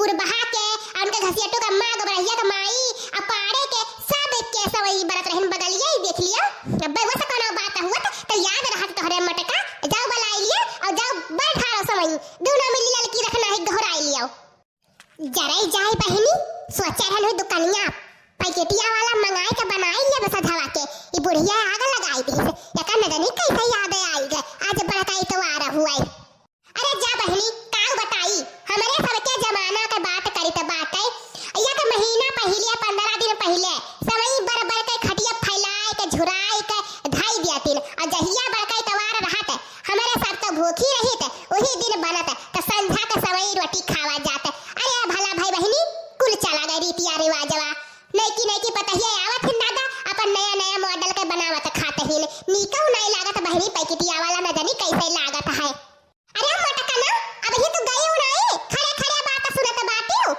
पुरबहा के उनके घसियटो का माँ गबरहिया का माई अपाड़े के सब के सवई बरत रहन बगलिए ही देख लियो। अब बस कोनो बात हुआ तो याद रहत तोहरे मटका जाओ बलाई लियो और जाओ बैठारो सवई दोनों मिली लड़की रखना है घोराई लियो। जराई जाए बहनी सोचा रहन दुकानिया पैकेटिया वाला मंगाई के बनाई लिया बस धवा के ये बुढ़िया आग लगाई दी या का न जाने कैसे याद आई गए आज बड़का इतवार हुआ। अरे जा बहनी काऊ बताई हमारे सबके जमाना के बात करी त बात है या का महीना पहले 15 दिन पहले समय बर के खटिया फैलाए के झुराई के धाई दियातिन और जहिया बड़का इतवार रहत हमारे सब तो भूखी रही थे वही दिन बनत त संध्या के समय रोटी खावा जात। अरे भला भाई बहनी कुल चला गई रीतिया रिवाजवा नहीं की पता ही आवत ही नादा अपन नया नया मॉडल के बनावत खाते ही नीकौ नहीं लागत बहनी पैकेटिया वाला न जानी कैसे लागत है। अरे मटका ना अब ही तो गई नहीं खड़े खड़े बात सुनत बाटियो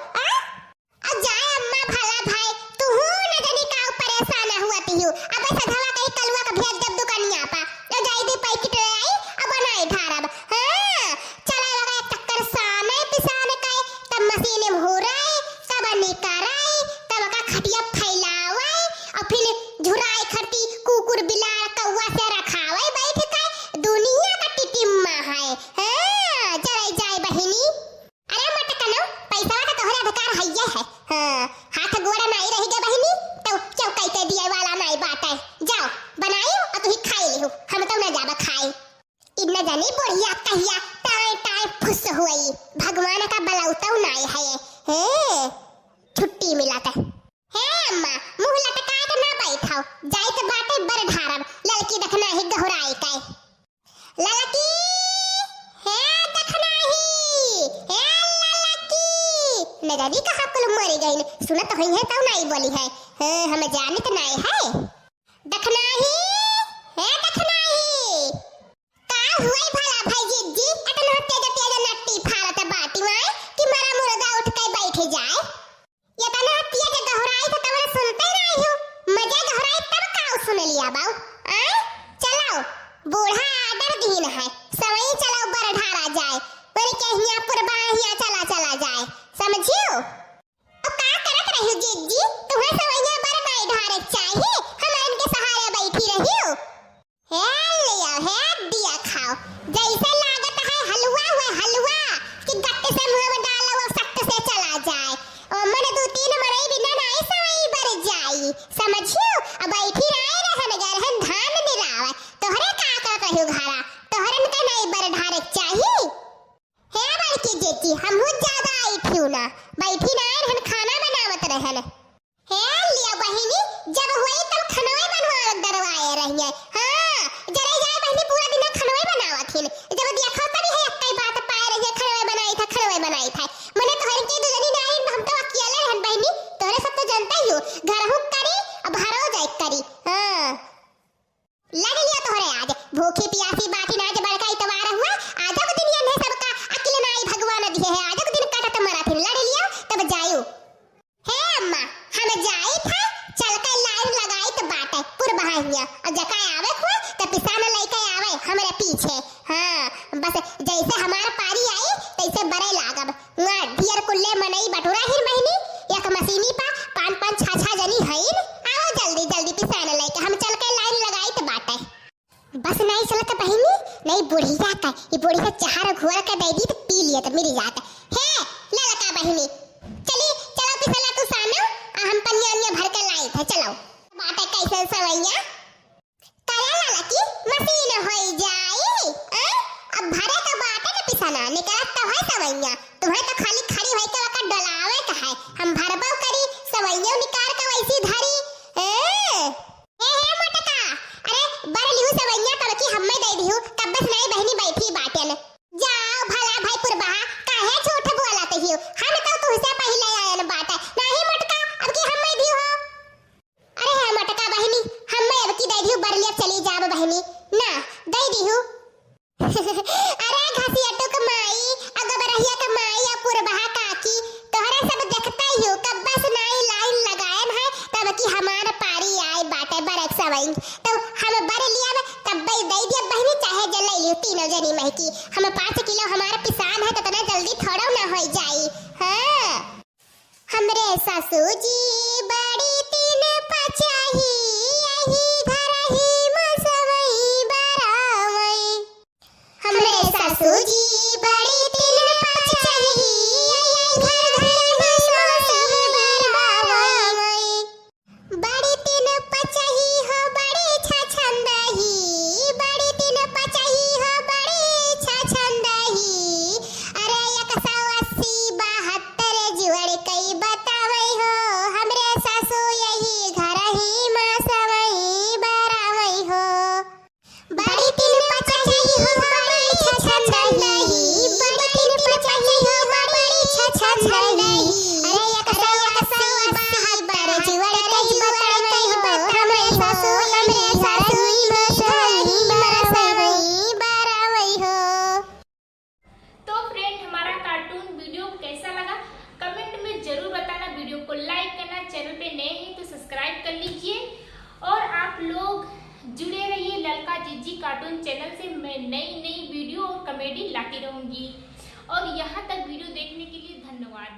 अब जाए अम्मा भला भाई तू न जानी का परेशान हुआ तियो अब सधवा कहीं कलवा का भेज दब दुकानिया पा तो जाई दे पैकेट आई अब बनाई ढारब। हां चला लगा चक्कर साने पिसाने का तब मशीन में हो रहा तब निकाराई तब का खटिया फैलावे और फिर झुराई खटी कुकुर बिलार कौवा से रखावे बैठ के दुनिया का टिटिम्मा है। हां चले जाए बहिनी। अरे मटका नो पैसा का तोहरे अधिकार हइये है। हां हाथ गोड़ा नहीं रही गे बहिनी तो चौकाई के दिए वाला नहीं बात है जाओ बनाइयो और तू ही खाई लियो हम तो न जाबा खाए इतना जानी बढ़िया कहिया टाई टाई फुस हुई भगवान का बलौता नहीं है हे छुट्टी मिला था। हे अम्मा मुंह लटकाए के ना बैठाओ जाई के बाटे बर ढारब लड़की देखना है गहराई का लड़की हे देखना ही हे लड़की न जानी कहां कुल मरी गई सुनत होई है तो नहीं बोली है हमें जानत नहीं है देखना ही हे देखना ही का हुई भला भाई जी अतन तेज तेज नट्टी फारत बाटी में कि मारा मुर्गा उठ के बैठ जाए ये तना तेज गहराई तो तमरे सुनते नहीं हो मजे गहराई तब का सुन लिया बाऊ चलो बूढ़ा आदर दीन है सवई चलो बर ढारा जाए पर कहिया पुरबाहिया चला जाए समझियो। अब का करत रहियो जीजी तुम्हें सवैया बर नहीं ढारे चाहिए हम इनके सहारे बैठी रहियो हे लिया हे दिया खाओ जैसे लागत है हलवा कि गट्टे से मुंह में डालो वो सख्त से चला जाए और मन दो तीन मरई बिना नहीं सवई बर जाई समझियो। अब बैठी रहन गरहन धान निरावे तोहरे का करत रहियो घरा तोहरन के नहीं बर ढारे चाहिए। हे बड़की जेती हमहु ज्यादा आई थिउ ना बैठी ना रहन खाना बनावत रहन हे लिया बहिनी जब हुई तब खनवे बनवा दरवाए रहिए। हां जरे जाए बहिनी पूरा दिन खनवे बनावत हिन जब देखो तभी है कई बात पाए रहिए खनवे बनाई था मने तोहर के दुजनी नहीं हम तो अकेले रहन बहिनी तोरे सब तो जानता ही हो घर हु करी अब भरो जाए करी। हां लग लिया तोहरे आज भूखी प्यासी बाटी ना जे बड़का इतवार हुआ आज के दिन ये सबका अकेले नहीं भगवान दिए है आज के दिन काटत मरा फिर लड़ लियो तब जायो। हे अम्मा हम जाई था चल के लाइन लगाई तो बात है पुरबहाइया और जका आवे हुआ तो पिसाना लेके आवे हमरे पीछे। हां बस जैसे हमार पारी आई तैसे बरे लागब ना ढियर कुल्ले मनई बटोरा हिर बहिनी एक मशीनी पा पांच पांच छह छह जनी हईन आओ जल्दी जल्दी पिसाना लेके हम चल के लाइन लगाई तो बात है बस नहीं चलत बहिनी नहीं बुढ़िया का ये बुढ़िया चार घोड़ा का दे दी तो पी लिया तो मेरी जात है ललका बहिनी चली चलो पिसला तू सानो हम पनिया भर के लाई थे चलो बात है कैसे सवैया करा ललकी मशीन होई जाई अब भरे का बात है पिसना निकलत तो है सवैया तुम्हें तो खाली खड़ी होई के वका डलावे का है हम भरबो करी सवैया निकाल के वैसी धरी हे मटका अरे बर लिहु सवैया तब की हम्मे दे दिहु तब बस नहीं बहनी बैठी बाटेन जाओ भला भाई पुरबहा काहे झूठ बोलत हियो हम तो तुझसे पहले आयन बात है नहीं मटका अब की हम्मे दियो अरे हे मटका बहनी हम्मे अब की दे दिहु बरलिया चली जाब बहनी ना दे दिहु अरे घसियटो के माई अगबरहिया के माई या पुरबहा काकी तोहरा सब देखता ही हो कब बस नहीं लाइन लगाए है तब की हमार पारी आए बाटे बरक सवई तो हम बर लिया तब दे दिया बहनी चाहे जल ले लियो तीनों जनी महकी हम 5 किलो हमारा पिसान है तो तना जल्दी थोड़ा ना हो जाई। हां सासू जी बड़ी तीन पचाही यही घर ही मसवई बरावई। हमरे सासू जी बड़ी तीन पचाही यही घर ही मसवई बरावई। बड़ी तीन पचाही हो बड़ी छछंदही, बड़ी तीन पचाही हो बड़ी छछंदही। अरे 180 72 जुड़ कई बतावई हो हमरे सासू यही घर ही मसवई बरावई हो। बड़ी तीन पचाही हो बड़ी छछंदही, बड़ी तीन पचाही हो बड़ी छछंदही। अरे 180 72 जुड़ कई बतावई हो हमरे सासू हमरे सासू मसवई बरावई हो। तो फ्रेंड, हमारा कार्टून वीडियो कैसा लगा कमेंट में जरूर बताना। वीडियो को लाइक करना, चैनल पे नए हैं तो सब्सक्राइब कर लीजिए और आप लोग जुड़े रहिए ललका जीजी कार्टून चैनल से। मैं नई नई वीडियो और कॉमेडी लाती रहूंगी। और यहाँ तक वीडियो देखने के लिए धन्यवाद।